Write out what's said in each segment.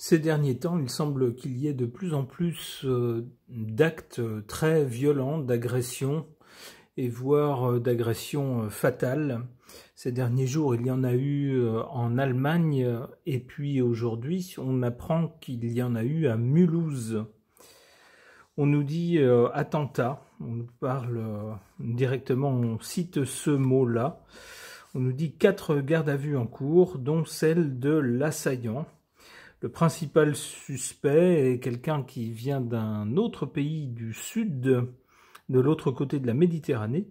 Ces derniers temps, il semble qu'il y ait de plus en plus d'actes très violents, d'agressions, et voire d'agressions fatales. Ces derniers jours, il y en a eu en Allemagne, et puis aujourd'hui, on apprend qu'il y en a eu à Mulhouse. On nous dit attentat, on nous parle directement, on cite ce mot-là. On nous dit 4 gardes à vue en cours, dont celle de l'assaillant. Le principal suspect est quelqu'un qui vient d'un autre pays du sud, de l'autre côté de la Méditerranée,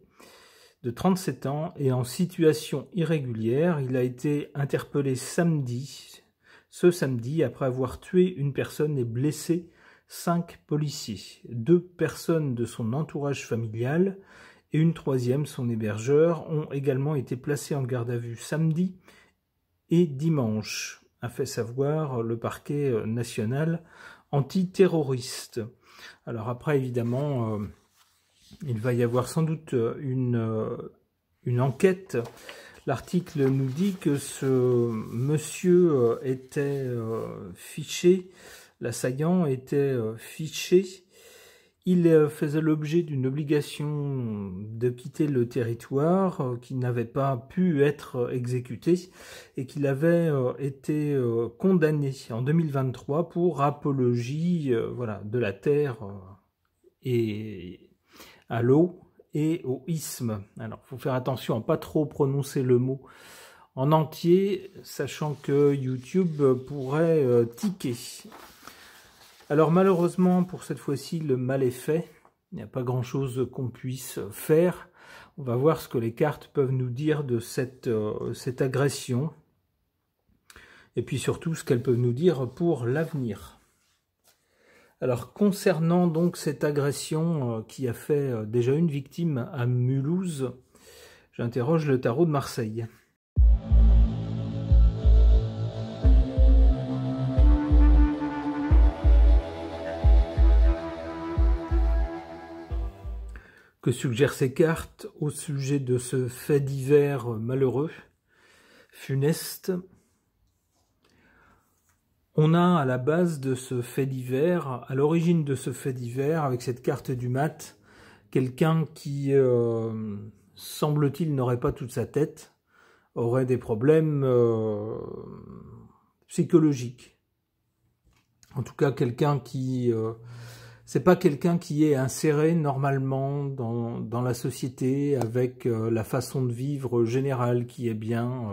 de 37 ans et en situation irrégulière. Il a été interpellé ce samedi, après avoir tué une personne et blessé 5 policiers. 2 personnes de son entourage familial et une troisième, son hébergeur, ont également été placées en garde à vue samedi et dimanche, a fait savoir le parquet national antiterroriste. Alors après, évidemment, il va y avoir sans doute une enquête. L'article nous dit que ce monsieur était fiché, l'assaillant était fiché. Il faisait l'objet d'une obligation de quitter le territoire qui n'avait pas pu être exécutée et qu'il avait été condamné en 2023 pour apologie de la terre et à l'eau et au isthme. Alors, il faut faire attention à ne pas trop prononcer le mot en entier, sachant que YouTube pourrait tiquer. Alors malheureusement, pour cette fois-ci, le mal est fait. Il n'y a pas grand-chose qu'on puisse faire. On va voir ce que les cartes peuvent nous dire de cette agression. Et puis surtout, ce qu'elles peuvent nous dire pour l'avenir. Alors concernant donc cette agression qui a fait déjà une victime à Mulhouse, j'interroge le tarot de Marseille. Que suggèrent ces cartes au sujet de ce fait divers malheureux, funeste? On a à la base de ce fait divers, à l'origine de ce fait divers, avec cette carte du mat, quelqu'un qui, semble-t-il, n'aurait pas toute sa tête, aurait des problèmes psychologiques. En tout cas, quelqu'un qui... c'est pas quelqu'un qui est inséré normalement dans la société avec la façon de vivre générale qui est bien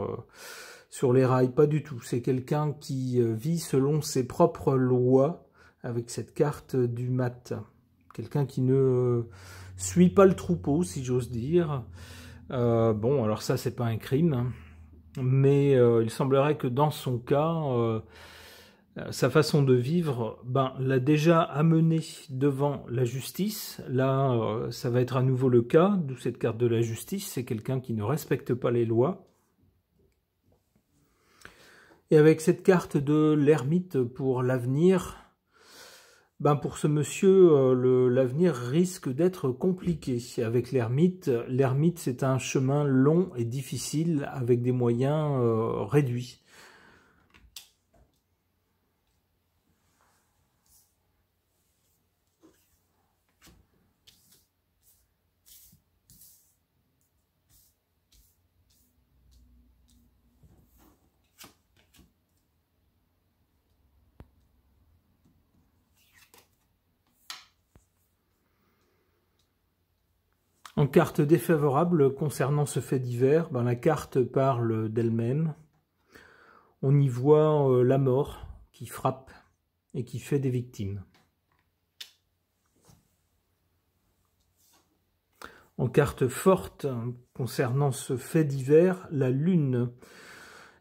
sur les rails, pas du tout. C'est quelqu'un qui vit selon ses propres lois avec cette carte du mat. Quelqu'un qui ne suit pas le troupeau, si j'ose dire. Bon, alors ça, c'est pas un crime, mais il semblerait que dans son cas... sa façon de vivre l'a déjà amené devant la justice. Là, ça va être à nouveau le cas, d'où cette carte de la justice. C'est quelqu'un qui ne respecte pas les lois. Et avec cette carte de l'ermite pour l'avenir, pour ce monsieur, l'avenir risque d'être compliqué. Avec l'ermite, c'est un chemin long et difficile avec des moyens réduits. En carte défavorable concernant ce fait divers, la carte parle d'elle-même. On y voit la mort qui frappe et qui fait des victimes. En carte forte concernant ce fait divers, la lune.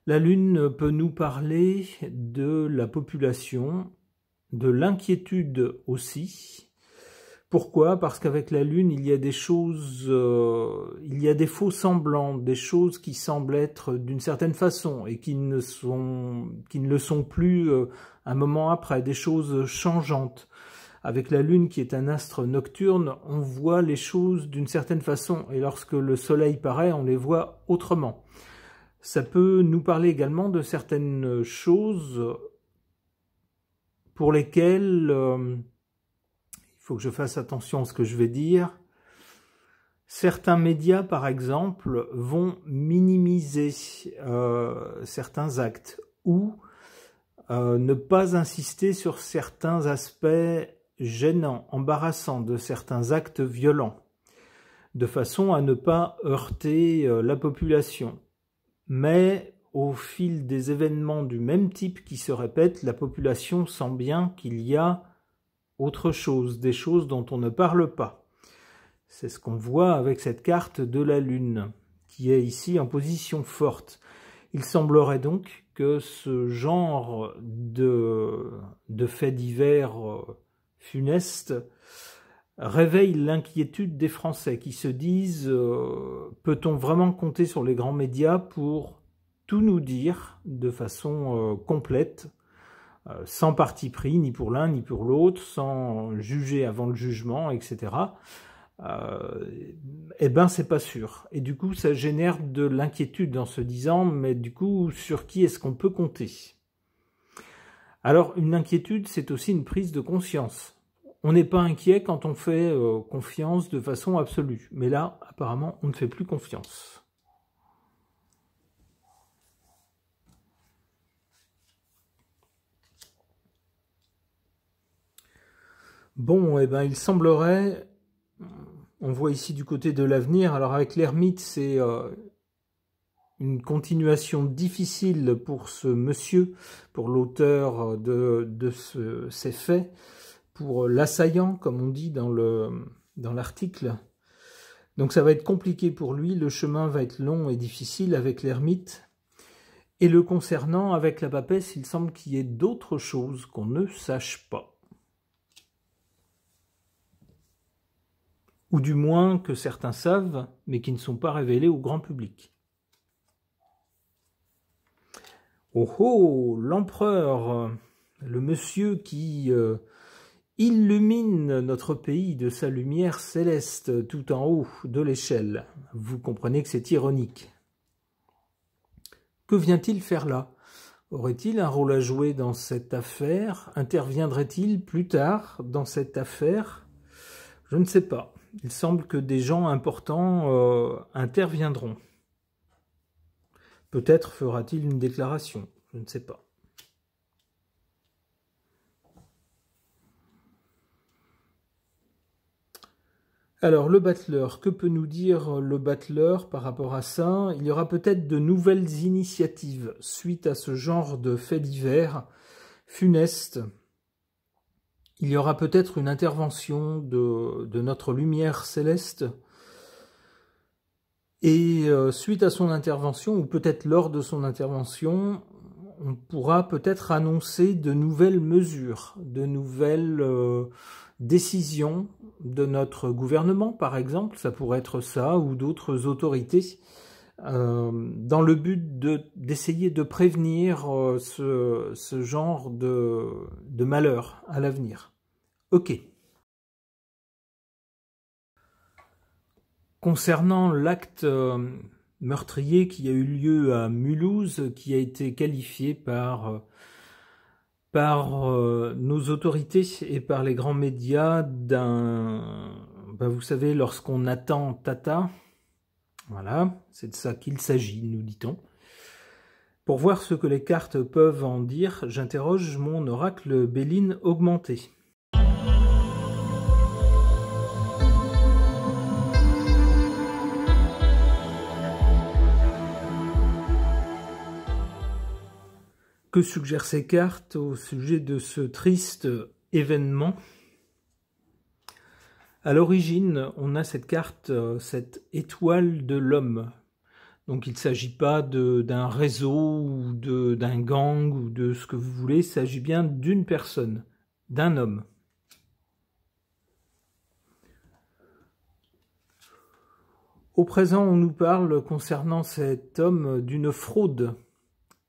La lune peut nous parler de la population, de l'inquiétude aussi. Pourquoi? Parce qu'avec la lune, il y a des choses, il y a des faux semblants, des choses qui semblent être d'une certaine façon et qui ne le sont plus un moment après, des choses changeantes. Avec la lune qui est un astre nocturne, on voit les choses d'une certaine façon et lorsque le soleil paraît, on les voit autrement. Ça peut nous parler également de certaines choses pour lesquels il faut que je fasse attention à ce que je vais dire. Certains médias, par exemple, vont minimiser certains actes ou ne pas insister sur certains aspects gênants, embarrassants de certains actes violents, de façon à ne pas heurter la population. Mais au fil des événements du même type qui se répètent, la population sent bien qu'il y a autre chose, des choses dont on ne parle pas. C'est ce qu'on voit avec cette carte de la Lune, qui est ici en position forte. Il semblerait donc que ce genre de faits divers funestes réveille l'inquiétude des Français qui se disent peut-on vraiment compter sur les grands médias pour tout nous dire de façon complète, sans parti pris, ni pour l'un ni pour l'autre, sans juger avant le jugement, etc. Eh ben c'est pas sûr. Et du coup, ça génère de l'inquiétude en se disant, mais du coup, sur qui est-ce qu'on peut compter? Alors, une inquiétude, c'est aussi une prise de conscience. On n'est pas inquiet quand on fait confiance de façon absolue. Mais là, apparemment, on ne fait plus confiance. Bon, eh ben, il semblerait... On voit ici du côté de l'avenir. Alors avec l'ermite, c'est une continuation difficile pour ce monsieur, pour l'auteur de ces faits, pour l'assaillant, comme on dit dans l'article. Donc ça va être compliqué pour lui, le chemin va être long et difficile avec l'ermite. Et le concernant, avec la papesse, il semble qu'il y ait d'autres choses qu'on ne sache pas. Ou du moins que certains savent, mais qui ne sont pas révélés au grand public. Oh oh, l'empereur, le monsieur qui illumine notre pays de sa lumière céleste tout en haut de l'échelle. Vous comprenez que c'est ironique. Que vient-il faire là? Aurait-il un rôle à jouer dans cette affaire? Interviendrait-il plus tard dans cette affaire? Je ne sais pas. Il semble que des gens importants interviendront. Peut-être fera-t-il une déclaration, je ne sais pas. Alors, le battleur, que peut nous dire le battleur par rapport à ça? Il y aura peut-être de nouvelles initiatives suite à ce genre de faits divers funestes. Il y aura peut-être une intervention de notre lumière céleste. Et suite à son intervention, ou peut-être lors de son intervention, on pourra peut-être annoncer de nouvelles mesures, de nouvelles décisions de notre gouvernement, par exemple, ça pourrait être ça, ou d'autres autorités, dans le but d'essayer de prévenir ce genre de malheur à l'avenir. Ok. Concernant l'acte meurtrier qui a eu lieu à Mulhouse, qui a été qualifié par nos autorités et par les grands médias vous savez, lorsqu'on attend Tata, voilà, c'est de ça qu'il s'agit, nous dit-on. Pour voir ce que les cartes peuvent en dire, j'interroge mon oracle Béline augmenté. Que suggèrent ces cartes au sujet de ce triste événement? À l'origine, on a cette carte, cette étoile de l'homme. Donc il ne s'agit pas d'un réseau ou d'un gang ou de ce que vous voulez, il s'agit bien d'une personne, d'un homme. Au présent, on nous parle concernant cet homme d'une fraude.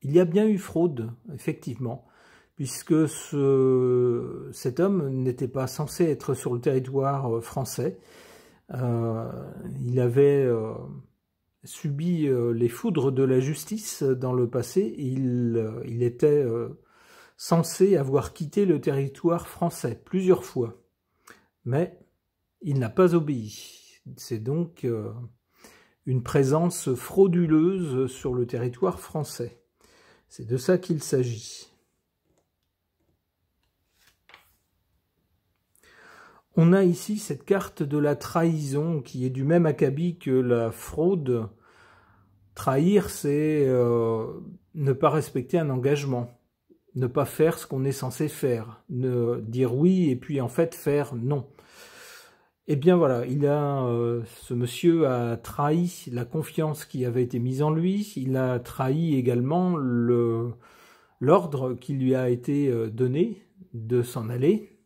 Il y a bien eu fraude, effectivement, puisque cet homme n'était pas censé être sur le territoire français. Il avait subi les foudres de la justice dans le passé. Il était censé avoir quitté le territoire français plusieurs fois. Mais il n'a pas obéi. C'est donc une présence frauduleuse sur le territoire français. C'est de ça qu'il s'agit. On a ici cette carte de la trahison qui est du même acabit que la fraude. Trahir, c'est ne pas respecter un engagement, ne pas faire ce qu'on est censé faire, ne dire oui et puis en fait faire non. Eh bien voilà, ce monsieur a trahi la confiance qui avait été mise en lui, il a trahi également l'ordre qui lui a été donné de s'en aller.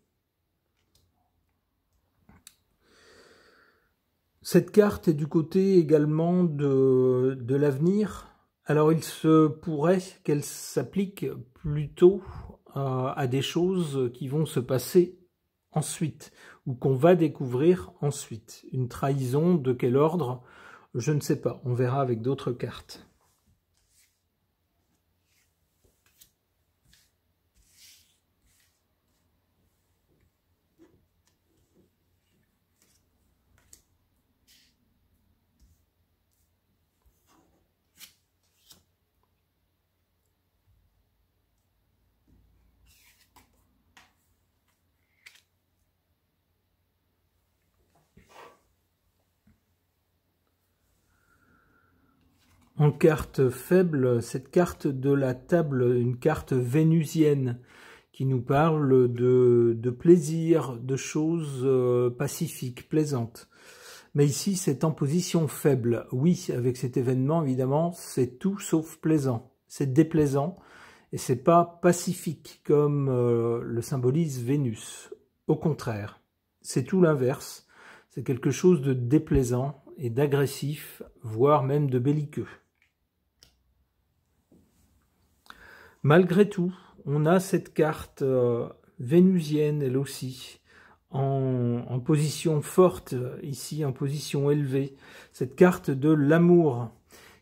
Cette carte est du côté également de l'avenir. Alors il se pourrait qu'elle s'applique plutôt à des choses qui vont se passer ensuite, ou qu'on va découvrir ensuite. Une trahison de quel ordre? Je ne sais pas, on verra avec d'autres cartes. En carte faible, cette carte de la table, une carte vénusienne qui nous parle de plaisir, de choses pacifiques, plaisantes. Mais ici, c'est en position faible. Oui, avec cet événement, évidemment, c'est tout sauf plaisant. C'est déplaisant et c'est pas pacifique comme le symbolise Vénus. Au contraire, c'est tout l'inverse. C'est quelque chose de déplaisant et d'agressif, voire même de belliqueux. Malgré tout, on a cette carte vénusienne, elle aussi, en position forte, ici en position élevée. Cette carte de l'amour,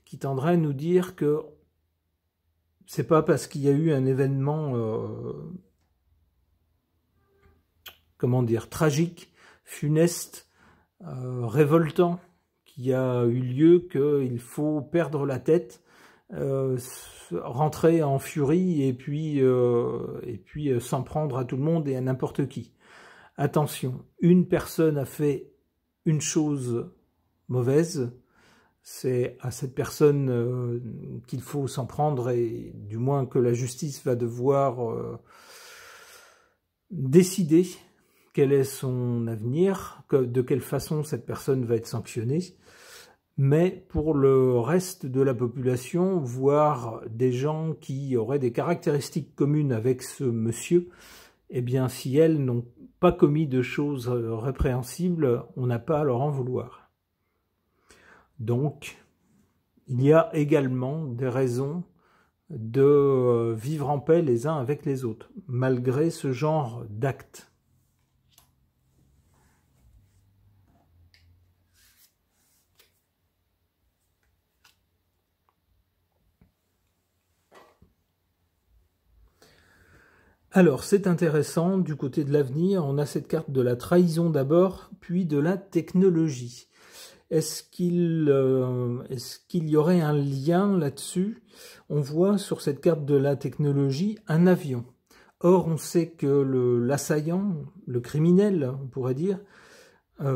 qui tendrait à nous dire que c'est pas parce qu'il y a eu un événement, comment dire, tragique, funeste, révoltant, qui a eu lieu qu'il faut perdre la tête, rentrer en furie et puis s'en prendre à tout le monde et à n'importe qui. Attention, une personne a fait une chose mauvaise, c'est à cette personne qu'il faut s'en prendre et du moins que la justice va devoir décider quel est son avenir, de quelle façon cette personne va être sanctionnée. Mais pour le reste de la population, voire des gens qui auraient des caractéristiques communes avec ce monsieur, eh bien, si elles n'ont pas commis de choses répréhensibles, on n'a pas à leur en vouloir. Donc, il y a également des raisons de vivre en paix les uns avec les autres, malgré ce genre d'actes. Alors, c'est intéressant, du côté de l'avenir, on a cette carte de la trahison d'abord, puis de la technologie. Est-ce qu'il y aurait un lien là-dessus? On voit sur cette carte de la technologie un avion. Or, on sait que l'assaillant, le criminel, on pourrait dire,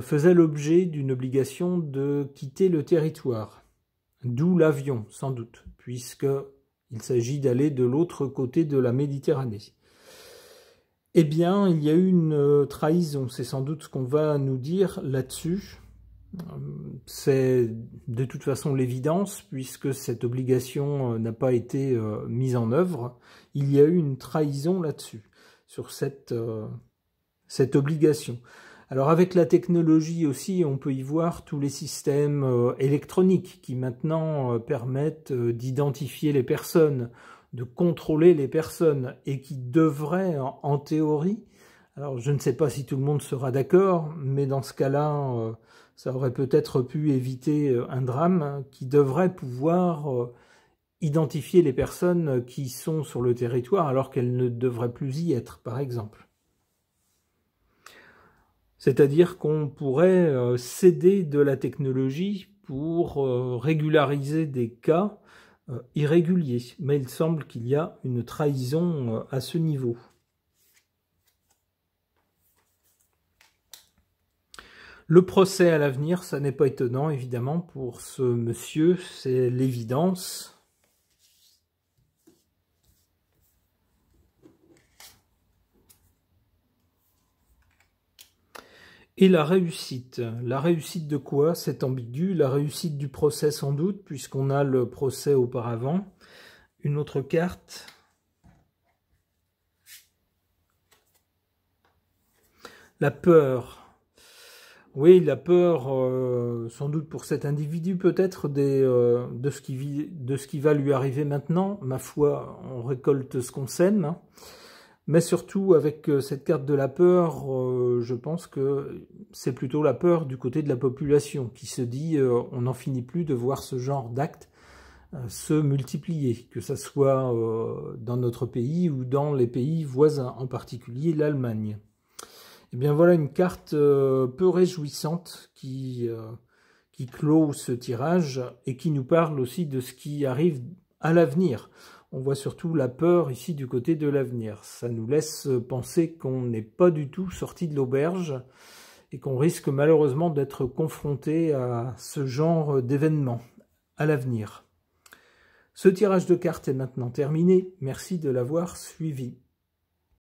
faisait l'objet d'une obligation de quitter le territoire. D'où l'avion, sans doute, puisqu'il s'agit d'aller de l'autre côté de la Méditerranée. Eh bien, il y a eu une trahison, c'est sans doute ce qu'on va nous dire là-dessus. C'est de toute façon l'évidence, puisque cette obligation n'a pas été mise en œuvre. Il y a eu une trahison là-dessus, sur cette obligation. Alors avec la technologie aussi, on peut y voir tous les systèmes électroniques qui maintenant permettent d'identifier les personnes, de contrôler les personnes et qui devraient, en théorie, alors je ne sais pas si tout le monde sera d'accord, mais dans ce cas-là, ça aurait peut-être pu éviter un drame, qui devrait pouvoir identifier les personnes qui sont sur le territoire alors qu'elles ne devraient plus y être, par exemple. C'est-à-dire qu'on pourrait céder de la technologie pour régulariser des cas irréguliers. Mais il semble qu'il y a une trahison à ce niveau. Le procès à l'avenir, ça n'est pas étonnant, évidemment, pour ce monsieur, c'est l'évidence. Et la réussite de quoi? C'est ambigu. La réussite du procès sans doute, puisqu'on a le procès auparavant. Une autre carte. La peur. Oui, la peur, sans doute pour cet individu, peut-être de ce qui va lui arriver maintenant. Ma foi, on récolte ce qu'on sème. Hein. Mais surtout, avec cette carte de la peur, je pense que c'est plutôt la peur du côté de la population qui se dit on n'en finit plus de voir ce genre d'actes se multiplier, que ce soit dans notre pays ou dans les pays voisins, en particulier l'Allemagne. Eh bien voilà une carte peu réjouissante qui clôt ce tirage et qui nous parle aussi de ce qui arrive à l'avenir. On voit surtout la peur ici du côté de l'avenir. Ça nous laisse penser qu'on n'est pas du tout sorti de l'auberge et qu'on risque malheureusement d'être confronté à ce genre d'événements à l'avenir. Ce tirage de cartes est maintenant terminé. Merci de l'avoir suivi.